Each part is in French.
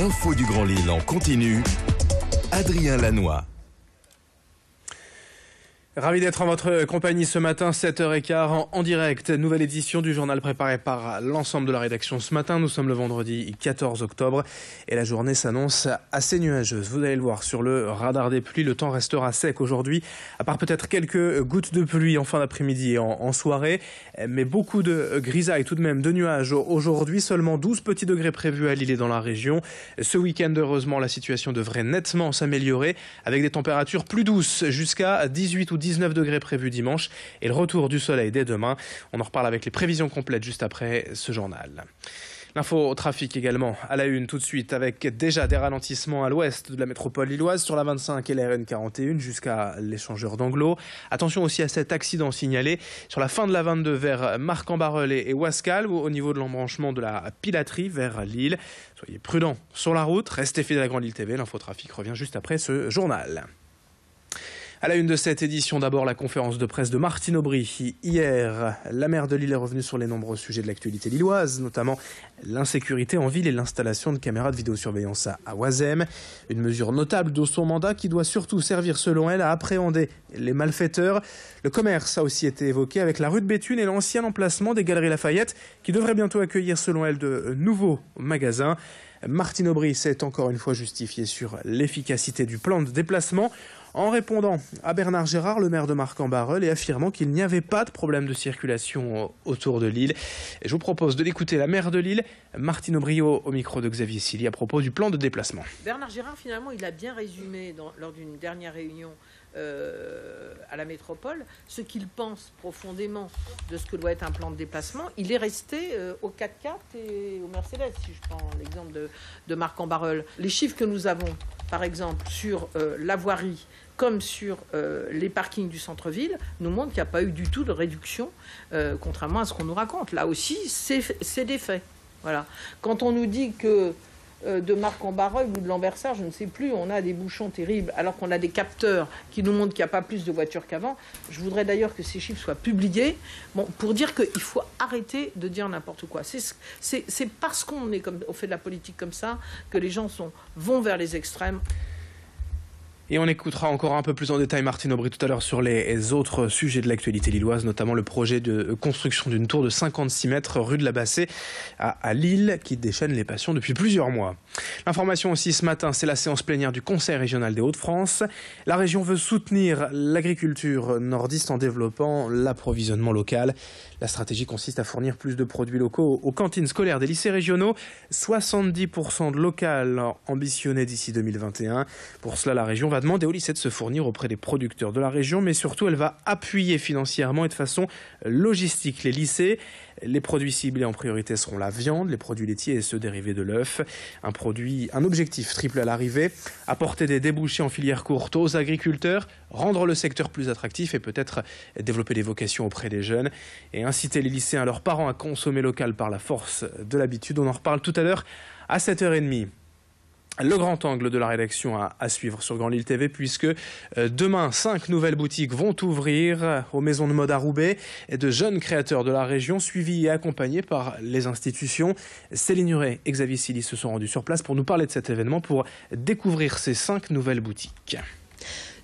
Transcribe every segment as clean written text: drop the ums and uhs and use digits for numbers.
L'info du Grand Lille en continu. Adrien Lannoy. Ravi d'être en votre compagnie ce matin, 7h15 en direct. Nouvelle édition du journal préparé par l'ensemble de la rédaction ce matin. Nous sommes le vendredi 14 octobre et la journée s'annonce assez nuageuse. Vous allez le voir sur le radar des pluies, le temps restera sec aujourd'hui, à part peut-être quelques gouttes de pluie en fin d'après-midi et en soirée. Mais beaucoup de grisailles, tout de même, de nuages aujourd'hui. Seulement 12 petits degrés prévus à Lille et dans la région. Ce week-end, heureusement, la situation devrait nettement s'améliorer avec des températures plus douces jusqu'à 18 ou 19 degrés prévus dimanche et le retour du soleil dès demain. On en reparle avec les prévisions complètes juste après ce journal. L'info au trafic également à la une tout de suite avec déjà des ralentissements à l'ouest de la métropole lilloise sur la 25 et la RN 41 jusqu'à l'échangeur d'Anglo. Attention aussi à cet accident signalé sur la fin de la 22 vers Marc-en-Barœul et Ouascal ou au niveau de l'embranchement de la Pilaterie vers Lille. Soyez prudents sur la route, restez fidèles à Grand Lille TV. L'info trafic revient juste après ce journal. À la une de cette édition, d'abord la conférence de presse de Martine Aubry. Hier, la maire de Lille est revenue sur les nombreux sujets de l'actualité lilloise, notamment l'insécurité en ville et l'installation de caméras de vidéosurveillance à Oisem. Une mesure notable de son mandat qui doit surtout servir, selon elle, à appréhender les malfaiteurs. Le commerce a aussi été évoqué avec la rue de Béthune et l'ancien emplacement des Galeries Lafayette qui devrait bientôt accueillir, selon elle, de nouveaux magasins. Martine Aubry s'est encore une fois justifiée sur l'efficacité du plan de déplacement en répondant à Bernard Gérard, le maire de Marc-en-Barœul, et affirmant qu'il n'y avait pas de problème de circulation autour de Lille. Et je vous propose de l'écouter, la maire de Lille, Martine Aubry, au micro de Xavier Silly, à propos du plan de déplacement. Bernard Gérard, finalement, il a bien résumé lors d'une dernière réunion à la métropole ce qu'il pense profondément de ce que doit être un plan de déplacement. Il est resté au 4x4 et au Mercedes, si je prends l'exemple de Marc-en-Barœul. Les chiffres que nous avons, par exemple, sur la voirie comme sur les parkings du centre-ville, nous montrent qu'il n'y a pas eu du tout de réduction, contrairement à ce qu'on nous raconte. Là aussi, c'est des faits. Voilà. Quand on nous dit que de Marc-en-Barœul ou de Lambersart, je ne sais plus, on a des bouchons terribles, alors qu'on a des capteurs qui nous montrent qu'il n'y a pas plus de voitures qu'avant. Je voudrais d'ailleurs que ces chiffres soient publiés, pour dire qu'il faut arrêter de dire n'importe quoi. C'est parce qu'on fait de la politique comme ça que les gens vont vers les extrêmes. Et on écoutera encore un peu plus en détail Martine Aubry tout à l'heure sur les autres sujets de l'actualité lilloise, notamment le projet de construction d'une tour de 56 mètres rue de la Bassée à Lille qui déchaîne les passions depuis plusieurs mois. L'information aussi ce matin, c'est la séance plénière du Conseil régional des Hauts-de-France. La région veut soutenir l'agriculture nordiste en développant l'approvisionnement local. La stratégie consiste à fournir plus de produits locaux aux cantines scolaires des lycées régionaux. 70% de local ambitionné d'ici 2021. Pour cela, la région va demander aux lycées de se fournir auprès des producteurs de la région, mais surtout elle va appuyer financièrement et de façon logistique les lycées. Les produits ciblés en priorité seront la viande, les produits laitiers et ceux dérivés de l'œuf. Un objectif triple à l'arrivée, apporter des débouchés en filière courte aux agriculteurs, rendre le secteur plus attractif et peut-être développer des vocations auprès des jeunes et inciter les lycéens et leurs parents à consommer local par la force de l'habitude. On en reparle tout à l'heure à 7h30. Le grand angle de la rédaction à suivre sur Grand Lille TV puisque demain 5 nouvelles boutiques vont ouvrir aux maisons de mode à Roubaix et de jeunes créateurs de la région suivis et accompagnés par les institutions. Céline Huret et Xavier Silly se sont rendus sur place pour nous parler de cet événement pour découvrir ces 5 nouvelles boutiques.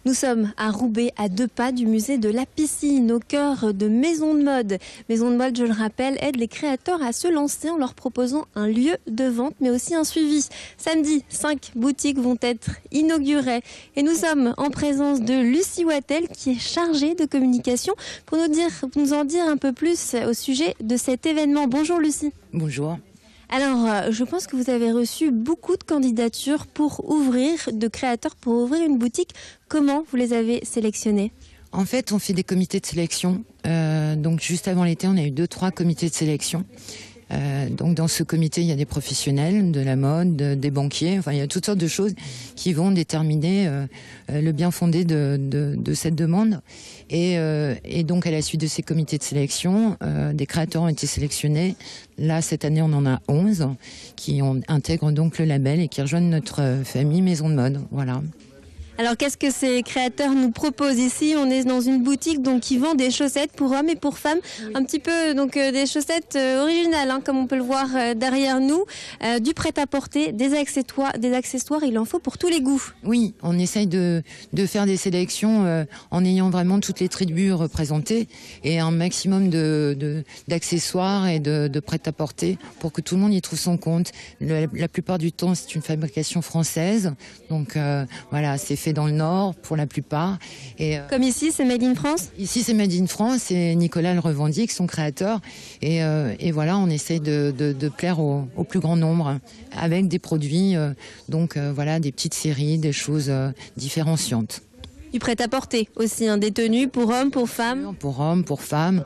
Nous sommes à Roubaix, à 2 pas du musée de la piscine, au cœur de Maison de Mode. Maison de Mode, je le rappelle, aide les créateurs à se lancer en leur proposant un lieu de vente, mais aussi un suivi. Samedi, 5 boutiques vont être inaugurées. Et nous sommes en présence de Lucie Wattel, qui est chargée de communication, pour nous en dire un peu plus au sujet de cet événement. Bonjour Lucie. Bonjour. Alors, je pense que vous avez reçu beaucoup de candidatures de créateurs pour ouvrir une boutique. Comment vous les avez sélectionnés ? En fait, on fait des comités de sélection. Donc, juste avant l'été, on a eu 2-3 comités de sélection. Donc, dans ce comité, il y a des professionnels de la mode, des banquiers. Enfin, il y a toutes sortes de choses qui vont déterminer le bien fondé de cette demande. Et donc, à la suite de ces comités de sélection, des créateurs ont été sélectionnés. Là, cette année, on en a 11 qui intègrent donc le label et qui rejoignent notre famille Maison de Mode. Voilà. Alors qu'est-ce que ces créateurs nous proposent ici? On est dans une boutique donc qui vend des chaussettes pour hommes et pour femmes, un petit peu donc des chaussettes originales hein, comme on peut le voir derrière nous, du prêt-à-porter, des accessoires, il en faut pour tous les goûts. Oui, on essaye de faire des sélections en ayant vraiment toutes les tribus représentées et un maximum d'accessoires et de prêt-à-porter pour que tout le monde y trouve son compte. La plupart du temps, c'est une fabrication française, donc voilà, c'est fait dans le Nord pour la plupart. Et, comme ici, c'est Made in France? Ici, c'est Made in France et Nicolas le revendique, son créateur. Et voilà, on essaye de plaire au plus grand nombre avec des produits, voilà, des petites séries, des choses différenciantes. Du prêt-à-porter aussi, hein, des tenues pour hommes, pour femmes? Pour hommes, pour femmes,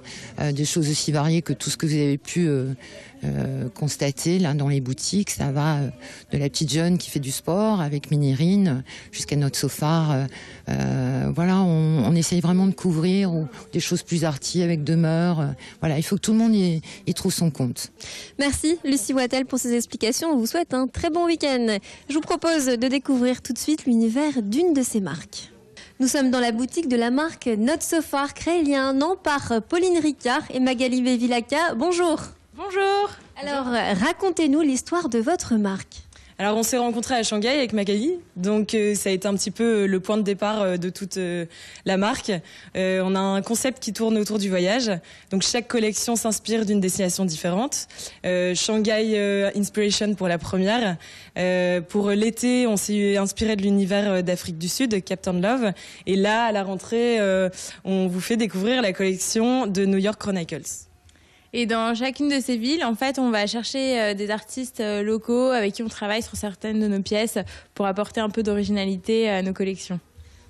des choses aussi variées que tout ce que vous avez pu constater là dans les boutiques. Ça va de la petite jeune qui fait du sport avec Minirine jusqu'à notre sofa. Voilà, on essaye vraiment de couvrir ou des choses plus arty avec demeure. Voilà, il faut que tout le monde y trouve son compte. Merci Lucie Wattel pour ces explications. On vous souhaite un très bon week-end. Je vous propose de découvrir tout de suite l'univers d'une de ces marques. Nous sommes dans la boutique de la marque Not So Far, créée il y a un an par Pauline Ricard et Magali Bevilacqua. Bonjour. Bonjour. Alors, racontez-nous l'histoire de votre marque. Alors, on s'est rencontrés à Shanghai avec Magali, donc ça a été un petit peu le point de départ de toute la marque. On a un concept qui tourne autour du voyage, donc chaque collection s'inspire d'une destination différente. Shanghai Inspiration pour la première. Pour l'été, on s'est inspiré de l'univers d'Afrique du Sud, Captain Love. Et là, à la rentrée, on vous fait découvrir la collection de New York Chronicles. Et dans chacune de ces villes, en fait, on va chercher des artistes locaux avec qui on travaille sur certaines de nos pièces pour apporter un peu d'originalité à nos collections.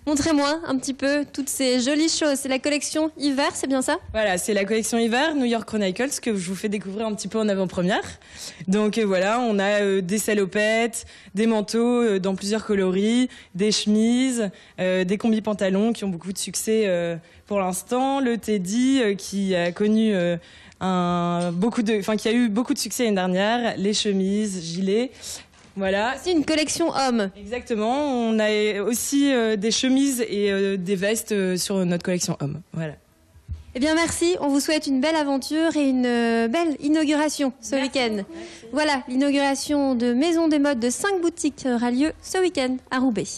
Montrez-moi un petit peu toutes ces jolies choses. C'est la collection hiver, c'est bien ça? Voilà, c'est la collection hiver New York Chronicles que je vous fais découvrir un petit peu en avant-première. Donc voilà, on a des salopettes, des manteaux dans plusieurs coloris, des chemises, des combis-pantalons qui ont beaucoup de succès pour l'instant. Le Teddy qui a connu... qui a eu beaucoup de succès l'année dernière, les chemises, gilets, voilà. C'est une collection homme. Exactement, on a aussi des chemises et des vestes sur notre collection homme, voilà. Eh bien merci, on vous souhaite une belle aventure et une belle inauguration ce week-end. Voilà, l'inauguration de Maison des Modes de 5 boutiques aura lieu ce week-end à Roubaix.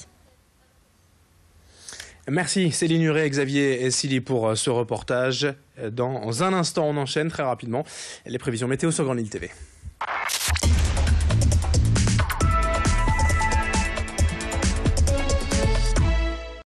Merci Céline Huret, Xavier et Silly pour ce reportage. Dans un instant, on enchaîne très rapidement les prévisions météo sur Grande Île TV.